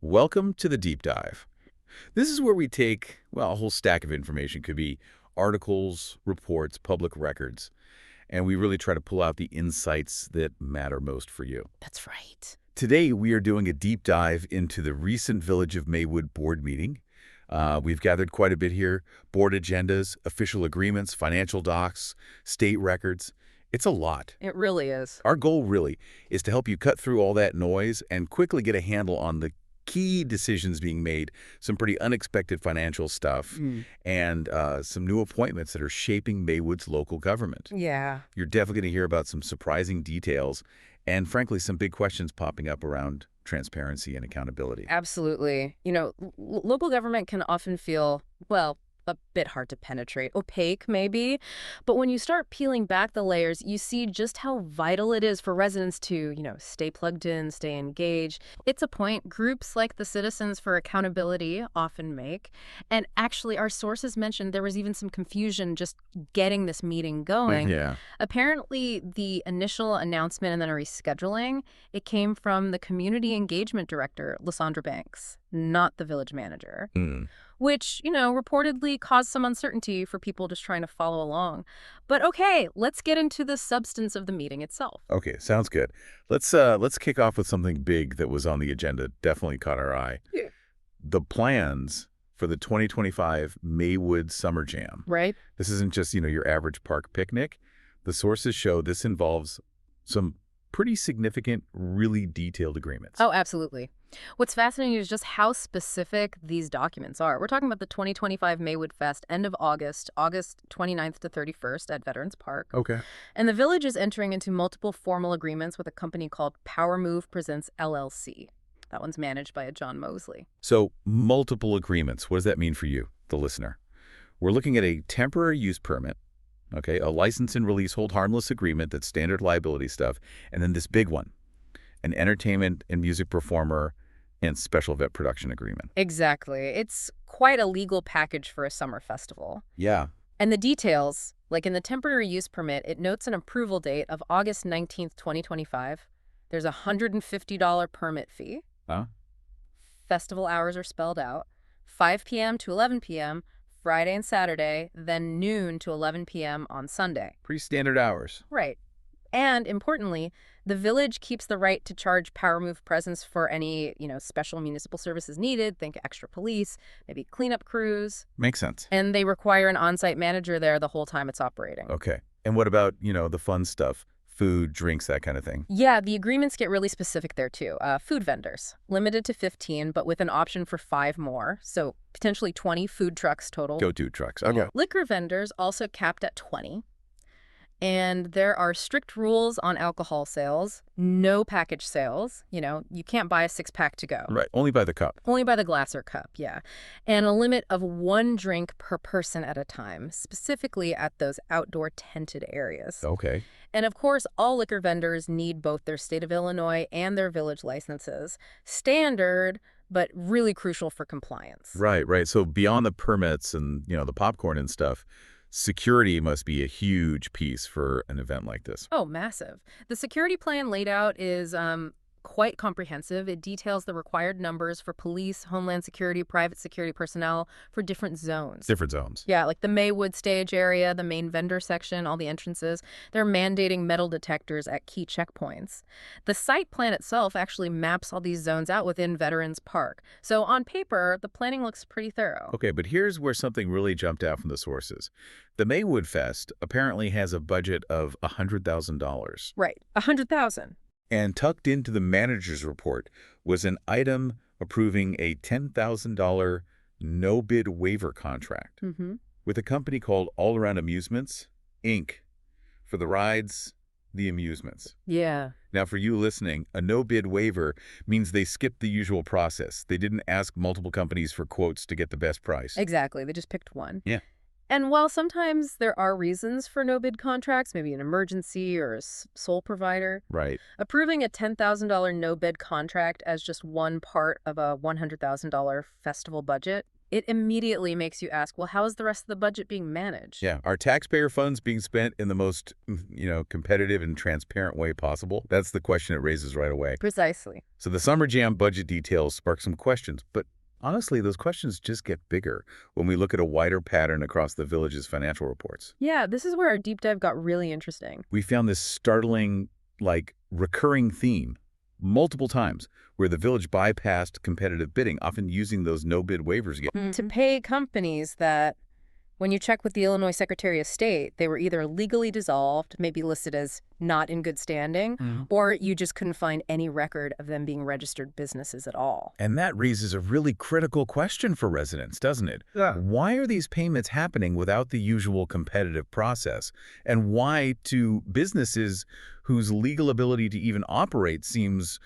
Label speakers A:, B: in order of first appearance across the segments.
A: Welcome to the deep dive. This is where we take, well, a whole stack of information. Could be articles, reports, public records, and we really try to pull out the insights that matter most for you.
B: That's right.
A: Today, we are doing a deep dive into the recent Village of Maywood board meeting. We've gathered quite a bit here: board agendas, official agreements, financial docs, state records. It's a lot.
B: It really is.
A: Our goal really is to help you cut through all that noise and quickly get a handle on the key decisions being made, some pretty unexpected financial stuff, and some new appointments that are shaping Maywood's local government.
B: Yeah.
A: You're definitely going to hear about some surprising details and, frankly, some big questions popping up around transparency and accountability.
B: Absolutely. Local government can often feel, well, a bit hard to penetrate, opaque maybe. But when you start peeling back the layers, you see just how vital it is for residents to, stay plugged in, stay engaged. It's a point groups like the Citizens for Accountability often make. And actually, our sources mentioned there was even some confusion just getting this meeting going.
A: Yeah.
B: Apparently, the initial announcement and then a rescheduling, it came from the community engagement director, Lysandra Banks, not the village manager. Which, reportedly caused some uncertainty for people just trying to follow along. But okay, let's get into the substance of the meeting itself.
A: Okay, sounds good. Let's kick off with something big that was on the agenda. Definitely caught our eye.
B: Yeah.
A: The plans for the 2025 Maywood Summer Jam.
B: Right.
A: This isn't just, your average park picnic. The sources show this involves some pretty significant, really detailed agreements.
B: Oh, absolutely. What's fascinating is just how specific these documents are. We're talking about the 2025 Maywood Fest, end of August 29th to 31st at Veterans Park.
A: Okay.
B: And the village is entering into multiple formal agreements with a company called Power Move Presents LLC. That one's managed by a John Mosley.
A: So, multiple agreements. What does that mean for you, the listener? We're looking at a temporary use permit, okay, a license and release hold harmless agreement, that's standard liability stuff, and then this big one, an entertainment and music performer and special event production agreement.
B: Exactly. It's quite a legal package for a summer festival.
A: Yeah.
B: And the details, like in the temporary use permit, it notes an approval date of August 19th, 2025. There's a $150 permit fee.
A: Huh?
B: Festival hours are spelled out. 5 p.m. to 11 p.m., Friday and Saturday, then noon to 11 p.m. on Sunday.
A: Pretty standard hours.
B: Right. And importantly, the village keeps the right to charge Power Move Presence for any, special municipal services needed. Think extra police, maybe cleanup crews.
A: Makes sense.
B: And they require an on-site manager there the whole time it's operating.
A: Okay. And what about, the fun stuff? Food, drinks, that kind of thing?
B: Yeah, the agreements get really specific there, too. Food vendors, limited to 15, but with an option for 5 more. So potentially 20 food trucks total.
A: Go-to trucks. Okay.
B: Liquor vendors also capped at 20. And there are strict rules on alcohol sales, no package sales. You can't buy a 6-pack to go.
A: Right. Only by the cup.
B: Only by the glass or cup, yeah. And a limit of 1 drink per person at a time, specifically at those outdoor tented areas.
A: Okay.
B: And of course, all liquor vendors need both their state of Illinois and their village licenses. Standard, but really crucial for compliance.
A: Right. So beyond the permits and, the popcorn and stuff, security must be a huge piece for an event like this.
B: Oh, massive. The security plan laid out is quite comprehensive. It details the required numbers for police, Homeland Security, private security personnel for different zones.
A: Different zones.
B: Yeah, like the Maywood stage area, the main vendor section, all the entrances. They're mandating metal detectors at key checkpoints. The site plan itself actually maps all these zones out within Veterans Park. So on paper, the planning looks pretty thorough.
A: Okay, but here's where something really jumped out from the sources. The Maywood Fest apparently has a budget of $100,000.
B: Right, $100,000.
A: And tucked into the manager's report was an item approving a $10,000 no-bid waiver contract with a company called All Around Amusements, Inc., for the rides, the amusements.
B: Yeah.
A: Now, for you listening, a no-bid waiver means they skipped the usual process. They didn't ask multiple companies for quotes to get the best price.
B: Exactly. They just picked one.
A: Yeah.
B: And while sometimes there are reasons for no-bid contracts, maybe an emergency or a sole provider,
A: Right.
B: approving a $10,000 no-bid contract as just one part of a $100,000 festival budget, it immediately makes you ask, well, how is the rest of the budget being managed?
A: Yeah. Are taxpayer funds being spent in the most, competitive and transparent way possible? That's the question it raises right away.
B: Precisely.
A: So the Summer Jam budget details spark some questions, but honestly, those questions just get bigger when we look at a wider pattern across the village's financial reports.
B: Yeah, this is where our deep dive got really interesting.
A: We found this startling, recurring theme multiple times where the village bypassed competitive bidding, often using those no-bid waivers again.
B: To pay companies that, when you check with the Illinois Secretary of State, they were either legally dissolved, maybe listed as not in good standing, or you just couldn't find any record of them being registered businesses at all.
A: And that raises a really critical question for residents, doesn't it?
C: Yeah.
A: Why are these payments happening without the usual competitive process? And why to businesses whose legal ability to even operate seems,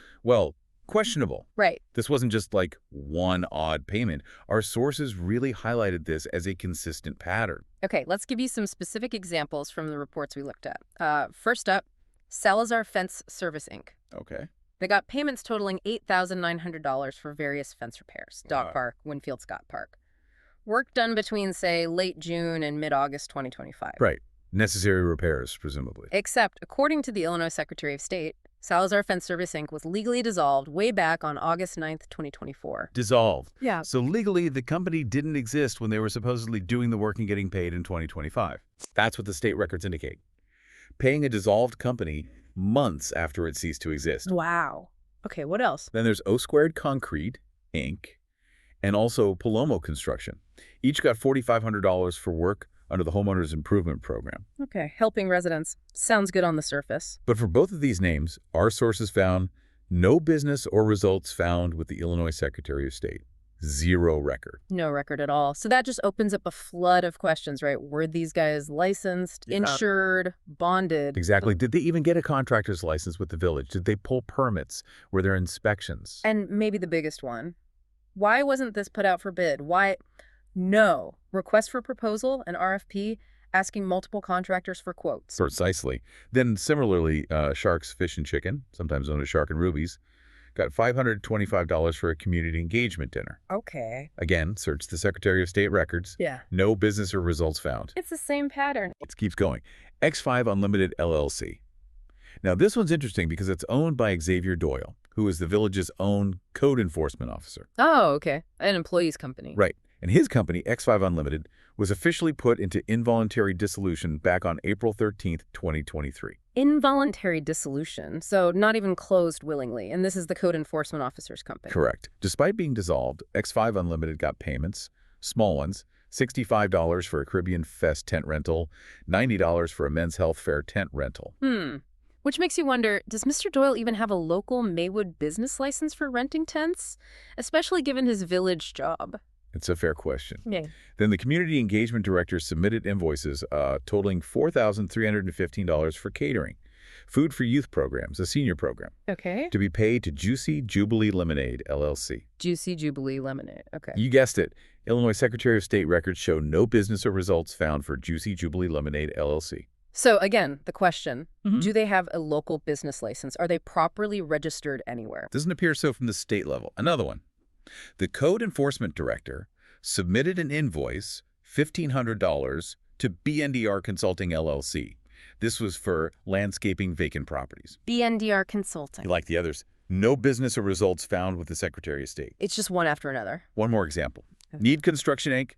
A: questionable?
B: Right.
A: This wasn't just like one odd payment. Our sources really highlighted this as a consistent pattern.
B: Okay, let's give you some specific examples from the reports we looked at. First up, Salazar Fence Service, Inc.
A: Okay.
B: They got payments totaling $8,900 for various fence repairs. Dog
A: Wow.
B: Park, Winfield Scott Park. Work done between, say, late June and mid-August 2025.
A: Right. Necessary repairs, presumably.
B: Except, according to the Illinois Secretary of State, Salazar Fence Service, Inc. was legally dissolved way back on August 9th, 2024.
A: Dissolved.
B: Yeah.
A: So legally, the company didn't exist when they were supposedly doing the work and getting paid in 2025. That's what the state records indicate. Paying a dissolved company months after it ceased to exist.
B: Wow. Okay, what else?
A: Then there's O Squared Concrete, Inc., and also Palomo Construction. Each got $4,500 for work under the Homeowners Improvement Program.
B: Okay, helping residents. Sounds good on the surface.
A: But for both of these names, our sources found no business or results found with the Illinois Secretary of State. Zero record.
B: No record at all. So that just opens up a flood of questions, right? Were these guys licensed, insured, bonded?
A: Exactly. Did they even get a contractor's license with the village? Did they pull permits? Were there inspections?
B: And maybe the biggest one. Why wasn't this put out for bid? Why? No. Request for proposal, an RFP, asking multiple contractors for quotes.
A: Precisely. Then similarly, Shark's Fish and Chicken, sometimes known as Shark and Ruby's, got $525 for a community engagement dinner.
B: Okay.
A: Again, search the Secretary of State records.
B: Yeah.
A: No business or results found.
B: It's the same pattern.
A: It keeps going. X5 Unlimited LLC. Now, this one's interesting because it's owned by Xavier Doyle, who is the village's own code enforcement officer.
B: Oh, okay. An employee's company.
A: Right. And his company, X5 Unlimited, was officially put into involuntary dissolution back on April 13th, 2023.
B: Involuntary dissolution, so not even closed willingly. And this is the code enforcement officer's company.
A: Correct. Despite being dissolved, X5 Unlimited got payments, small ones, $65 for a Caribbean Fest tent rental, $90 for a Men's Health Fair tent rental.
B: Which makes you wonder, does Mr. Doyle even have a local Maywood business license for renting tents? Especially given his village job.
A: It's a fair question.
B: Yeah.
A: Then the community engagement director submitted invoices totaling $4,315 for catering, food for youth programs, a senior program,
B: Okay.
A: to be paid to Juicy Jubilee Lemonade, LLC.
B: Juicy Jubilee Lemonade. Okay.
A: You guessed it. Illinois Secretary of State records show no business or results found for Juicy Jubilee Lemonade, LLC.
B: So again, the question, do they have a local business license? Are they properly registered anywhere?
A: Doesn't appear so from the state level. Another one. The code enforcement director submitted an invoice, $1,500, to BNDR Consulting, LLC. This was for landscaping vacant properties.
B: BNDR Consulting.
A: Like the others, no business or results found with the Secretary of State.
B: It's just one after another.
A: One more example.
B: Okay.
A: Need Construction, Inc.,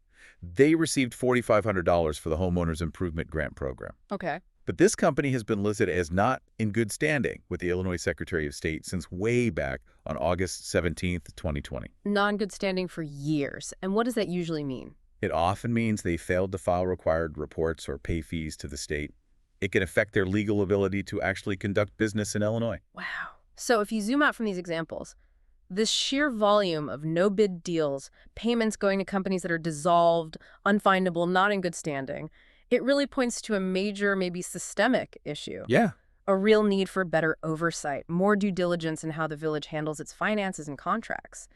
A: they received $4,500 for the Homeowners Improvement Grant Program.
B: Okay.
A: But this company has been listed as not in good standing with the Illinois Secretary of State since way back on August 17th, 2020.
B: Non-good standing for years. And what does that usually mean?
A: It often means they failed to file required reports or pay fees to the state. It can affect their legal ability to actually conduct business in Illinois.
B: Wow. So if you zoom out from these examples, this sheer volume of no-bid deals, payments going to companies that are dissolved, unfindable, not in good standing, it really points to a major, maybe systemic issue.
A: Yeah.
B: A real need for better oversight, more due diligence in how the village handles its finances and contracts.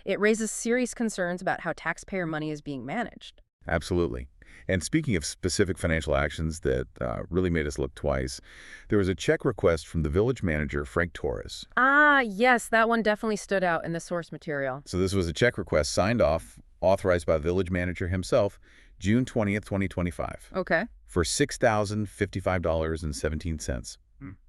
B: It raises serious concerns about how taxpayer money is being managed.
A: Absolutely. And speaking of specific financial actions that really made us look twice, there was a check request from the village manager, Frank Torres.
B: Ah, yes, that one definitely stood out in the source material.
A: So this was a check request signed off authorized by the village manager himself, June 20th, 2025,
B: Okay.
A: for $6,055.17,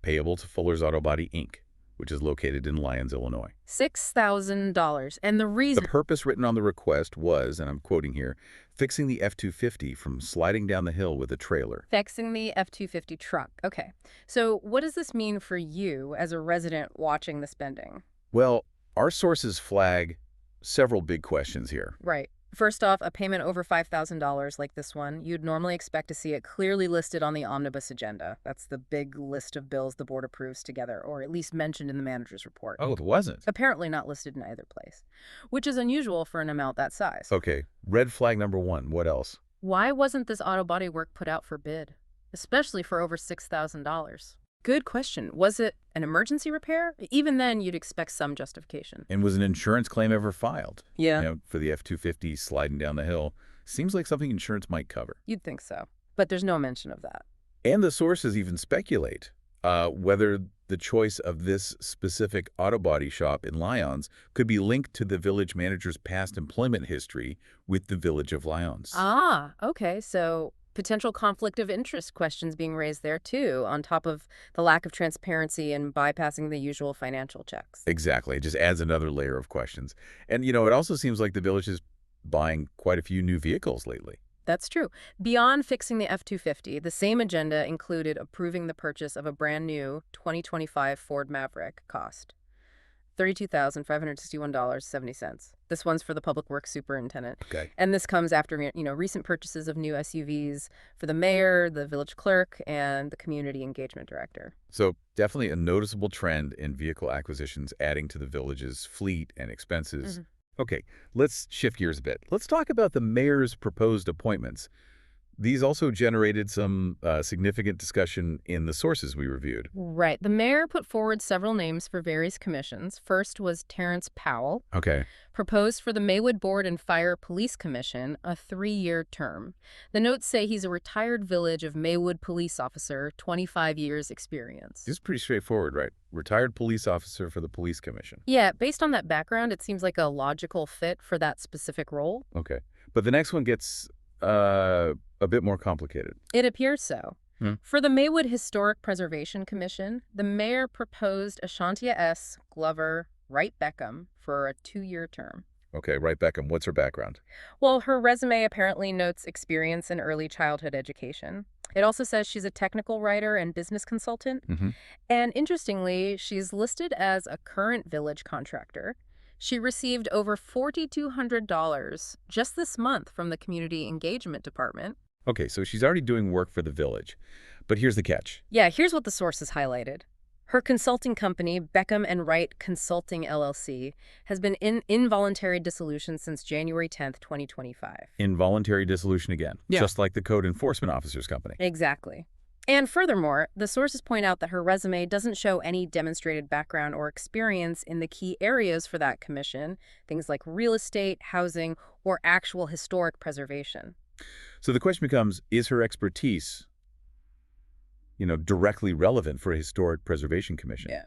A: payable to Fuller's Auto Body, Inc., which is located in Lyons, Illinois.
B: $6,000. And the
A: The
B: reason...
A: purpose written on the request was, and I'm quoting here, fixing the F-250 from sliding down the hill with a trailer.
B: Fixing the F-250 truck. Okay. So what does this mean for you as a resident watching the spending?
A: Well, our sources flag several big questions here.
B: Right. First off, a payment over $5,000 like this one, you'd normally expect to see it clearly listed on the omnibus agenda. That's the big list of bills the board approves together, or at least mentioned in the manager's report.
A: Oh, it wasn't?
B: Apparently not listed in either place, which is unusual for an amount that size.
A: Okay, red flag number one. What else?
B: Why wasn't this auto body work put out for bid, especially for over $6,000? Good question. Was it an emergency repair? Even then, you'd expect some justification.
A: And was an insurance claim ever filed?
B: Yeah.
A: For the F-250 sliding down the hill. Seems like something insurance might cover.
B: You'd think so. But there's no mention of that.
A: And the sources even speculate whether the choice of this specific auto body shop in Lyons could be linked to the village manager's past employment history with the village of Lyons.
B: Ah, okay. So potential conflict of interest questions being raised there, too, on top of the lack of transparency and bypassing the usual financial checks.
A: Exactly. It just adds another layer of questions. And, it also seems like the village is buying quite a few new vehicles lately.
B: That's true. Beyond fixing the F-250, the same agenda included approving the purchase of a brand new 2025 Ford Maverick, cost $32,561.70. This one's for the public works superintendent.
A: Okay.
B: And this comes after, recent purchases of new SUVs for the mayor, the village clerk, and the community engagement director.
A: So definitely a noticeable trend in vehicle acquisitions adding to the village's fleet and expenses.
B: Mm-hmm.
A: Okay, let's shift gears a bit. Let's talk about the mayor's proposed appointments. These also generated some significant discussion in the sources we reviewed.
B: Right. The mayor put forward several names for various commissions. First was Terrence Powell,
A: Okay.
B: proposed for the Maywood Board and Fire Police Commission, a 3-year term. The notes say he's a retired Village of Maywood police officer, 25 years experience.
A: This is pretty straightforward, right? Retired police officer for the police commission.
B: Yeah, based on that background, it seems like a logical fit for that specific role.
A: Okay. But the next one gets a bit more complicated.
B: It appears so.
A: Hmm.
B: For the Maywood Historic Preservation Commission, the mayor proposed Ashantia S. Glover Wright Beckham for a 2-year term.
A: Okay, right, Beckham. What's her background?
B: Well, her resume apparently notes experience in early childhood education. It also says she's a technical writer and business consultant.
A: Mm-hmm.
B: And interestingly, she's listed as a current village contractor. She received over $4,200 just this month from the Community Engagement Department.
A: Okay, so she's already doing work for the village. But here's the catch.
B: Yeah, here's what the sources highlighted. Her consulting company, Beckham and Wright Consulting LLC, has been in involuntary dissolution since January 10th, 2025.
A: Involuntary dissolution again,
B: Yeah.
A: just like the code enforcement officer's company.
B: Exactly. And furthermore, the sources point out that her resume doesn't show any demonstrated background or experience in the key areas for that commission, things like real estate, housing, or actual historic preservation.
A: So the question becomes, is her expertise, directly relevant for a historic preservation commission?
B: Yeah.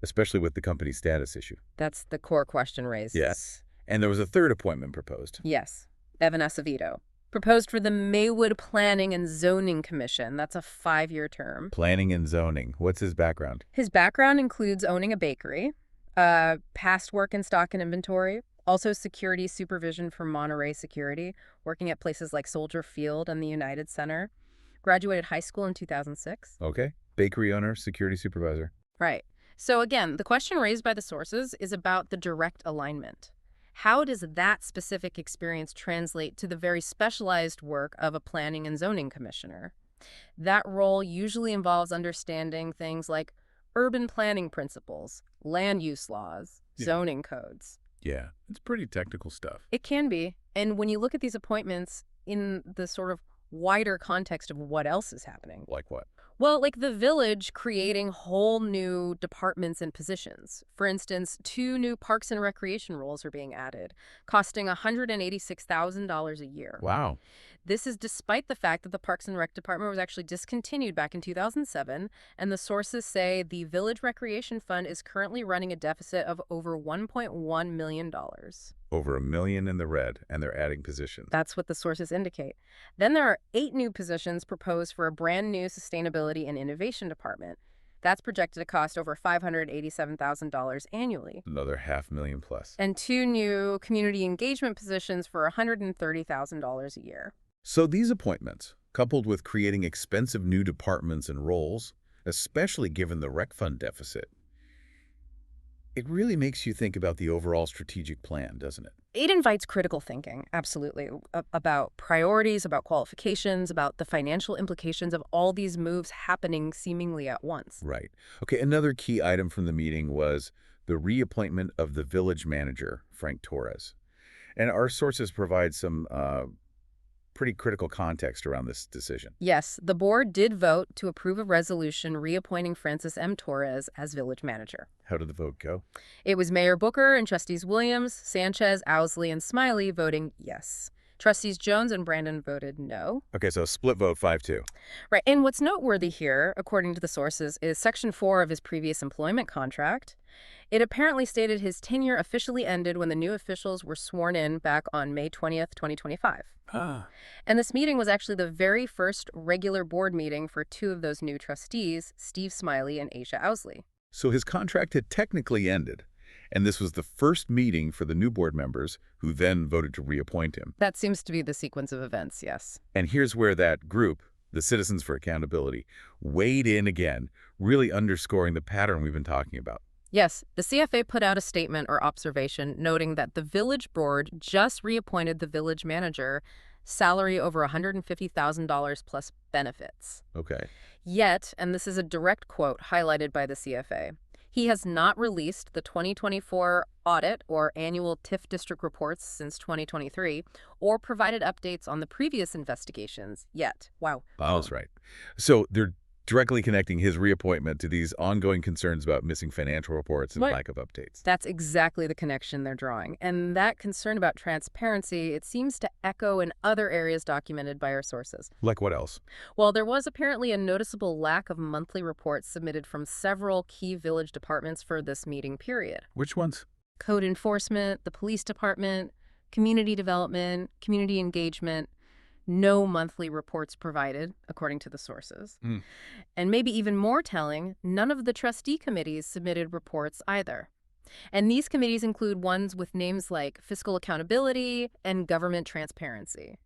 A: Especially with the company status issue.
B: That's the core question raised.
A: Yes. And there was a third appointment proposed.
B: Yes. Evan Acevedo. Proposed for the Maywood Planning and Zoning Commission. That's a 5-year term.
A: Planning and zoning. What's his background?
B: His background includes owning a bakery, past work in stock and inventory, also security supervision for Monterey Security, working at places like Soldier Field and the United Center. Graduated high school in 2006.
A: Okay. Bakery owner, security supervisor.
B: Right. So again, the question raised by the sources is about the direct alignment. How does that specific experience translate to the very specialized work of a planning and zoning commissioner? That role usually involves understanding things like urban planning principles, land use laws, zoning codes.
A: Yeah, it's pretty technical stuff.
B: It can be. And when you look at these appointments in the sort of wider context of what else is happening.
A: Like what?
B: Well, like the village creating whole new departments and positions. For instance, 2 new parks and recreation roles are being added, costing $186,000 a year.
A: Wow.
B: This is despite the fact that the Parks and Rec department was actually discontinued back in 2007, and the sources say the Village Recreation Fund is currently running a deficit of over $1.1 million.
A: Over $1 million in the red, and they're adding positions.
B: That's what the sources indicate. Then there are 8 new positions proposed for a brand new Sustainability and Innovation Department. That's projected to cost over $587,000 annually.
A: Another $500,000 plus.
B: And 2 new community engagement positions for $130,000 a year.
A: So these appointments, coupled with creating expensive new departments and roles, especially given the rec fund deficit, it really makes you think about the overall strategic plan, doesn't it?
B: It invites critical thinking, absolutely, about priorities, about qualifications, about the financial implications of all these moves happening seemingly at once.
A: Right. Okay, another key item from the meeting was the reappointment of the village manager, Frank Torres. And our sources provide some pretty critical context around this decision.
B: Yes, the board did vote to approve a resolution reappointing Francis M. Torres as village manager.
A: How did the vote go?
B: It was Mayor Booker and Trustees Williams, Sanchez, Owsley, and Smiley voting yes. Trustees Jones and Brandon voted no.
A: Okay, so split vote 5-2.
B: Right, and what's noteworthy here, according to the sources, is Section 4 of his previous employment contract. It apparently stated his tenure officially ended when the new officials were sworn in back on May 20th, 2025. And this meeting was actually the very first regular board meeting for 2 of those new trustees, Steve Smiley and Aisha Owsley.
A: So his contract had technically ended, and this was the first meeting for the new board members who then voted to reappoint him.
B: That seems to be the sequence of events, yes.
A: And here's where that group, the Citizens for Accountability, weighed in again, really underscoring the pattern we've been talking about.
B: Yes, the CFA put out a statement or observation noting that the village board just reappointed the village manager, salary over $150,000 plus benefits.
A: Okay.
B: Yet, and this is a direct quote highlighted by the CFA, he has not released the 2024 audit or annual TIF district reports since 2023 or provided updates on the previous investigations yet. Wow.
A: That's right. So they're directly connecting his reappointment to these ongoing concerns about missing financial reports and lack of updates.
B: That's exactly the connection they're drawing. And that concern about transparency, it seems to echo in other areas documented by our sources.
A: Like what else?
B: Well, there was apparently a noticeable lack of monthly reports submitted from several key village departments for this meeting period.
A: Which ones?
B: Code enforcement, the police department, community development, community engagement. No monthly reports provided, according to the sources. And maybe even more telling, none of the trustee committees submitted reports either. And these committees include ones with names like fiscal accountability and government transparency.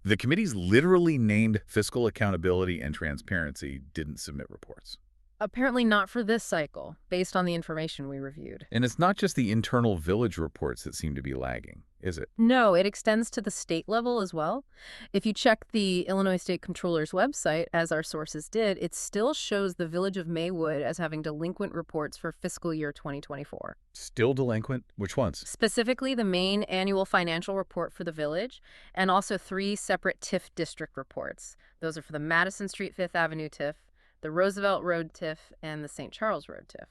A: The committees literally named fiscal accountability and transparency didn't submit reports.
B: Apparently not for this cycle, based on the information we reviewed.
A: And it's not just the internal village reports that seem to be lagging, is it?
B: No, it extends to the state level as well. If you check the Illinois State Comptroller's website, as our sources did, it still shows the village of Maywood as having delinquent reports for fiscal year 2024.
A: Still delinquent? Which ones?
B: Specifically, the main annual financial report for the village, and also 3 separate TIF district reports. Those are for the Madison Street 5th Avenue TIF, the Roosevelt Road TIF, and the St. Charles Road TIF.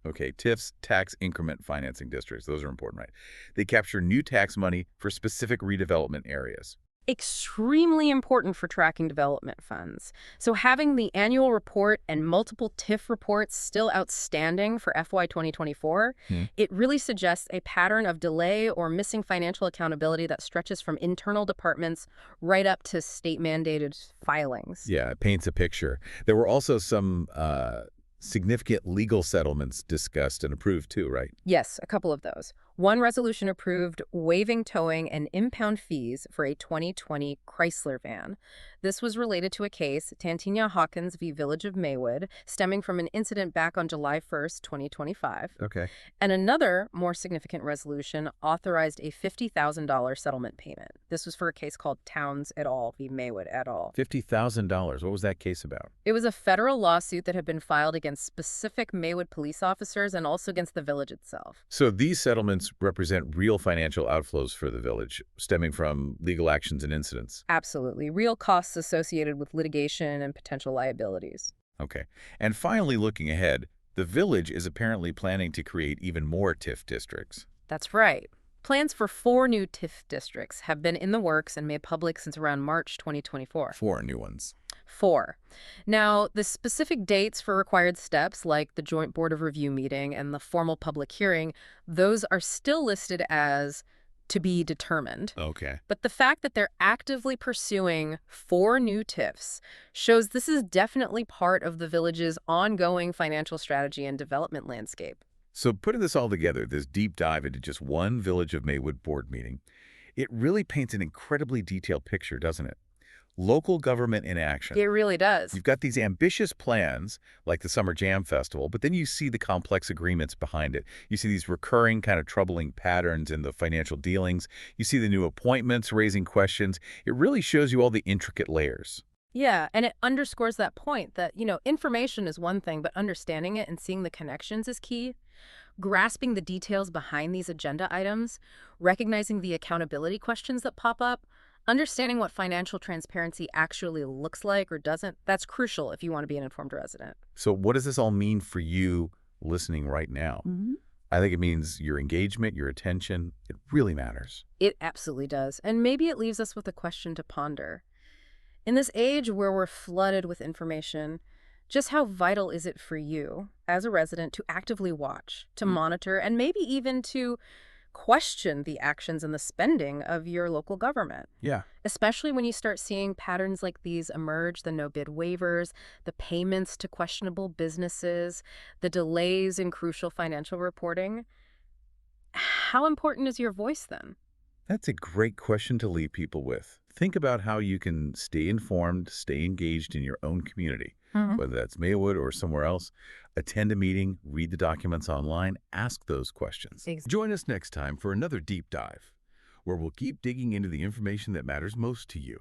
A: Okay, TIFs, tax increment financing districts. Those are important, right? They capture new tax money for specific redevelopment areas.
B: Extremely important for tracking development funds. So having the annual report and multiple TIF reports still outstanding for FY 2024, it really suggests a pattern of delay or missing financial accountability that stretches from internal departments right up to state-mandated filings.
A: Yeah, it paints a picture. There were also some significant legal settlements discussed and approved too, right?
B: Yes, a couple of those. One resolution approved waiving towing and impound fees for a 2020 Chrysler van. This was related to a case, Tantinia Hawkins v. Village of Maywood, stemming from an incident back on July 1st, 2025.
A: Okay.
B: And another, more significant resolution authorized a $50,000 settlement payment. This was for a case called Towns et al. V. Maywood et al.
A: $50,000. What was that case about?
B: It was a federal lawsuit that had been filed against specific Maywood police officers and also against the village itself.
A: So these settlements represent real financial outflows for the village, stemming from legal actions and incidents.
B: Absolutely. Real costs associated with litigation and potential liabilities.
A: Okay. And finally, looking ahead, the village is apparently planning to create even more TIF districts.
B: That's right. Plans for 4 new TIF districts have been in the works and made public since around March 2024.
A: 4 new ones.
B: 4. Now, the specific dates for required steps, like the Joint Board of Review meeting and the formal public hearing, those are still listed as to be determined.
A: Okay.
B: But the fact that they're actively pursuing 4 new TIFs shows this is definitely part of the village's ongoing financial strategy and development landscape.
A: So putting this all together, this deep dive into just one Village of Maywood board meeting, it really paints an incredibly detailed picture, doesn't it? Local government in action.
B: It really does.
A: You've got these ambitious plans, like the Summer Jam Festival, but then you see the complex agreements behind it. You see these recurring kind of troubling patterns in the financial dealings. You see the new appointments raising questions. It really shows you all the intricate layers.
B: Yeah, and it underscores that point that, information is one thing, but understanding it and seeing the connections is key. Grasping the details behind these agenda items, recognizing the accountability questions that pop up, understanding what financial transparency actually looks like or doesn't, that's crucial if you want to be an informed resident.
A: So what does this all mean for you listening right now? I think it means your engagement, your attention. It really matters.
B: It absolutely does. And maybe it leaves us with a question to ponder. In this age where we're flooded with information, just how vital is it for you as a resident to actively watch, to monitor, and maybe even to question the actions and the spending of your local government?
A: Yeah.
B: Especially when you start seeing patterns like these emerge, the no-bid waivers, the payments to questionable businesses, the delays in crucial financial reporting. How important is your voice then?
A: That's a great question to leave people with. Think about how you can stay informed, stay engaged in your own community, whether that's Maywood or somewhere else. Attend a meeting, read the documents online, ask those questions. Join us next time for another deep dive, where we'll keep digging into the information that matters most to you.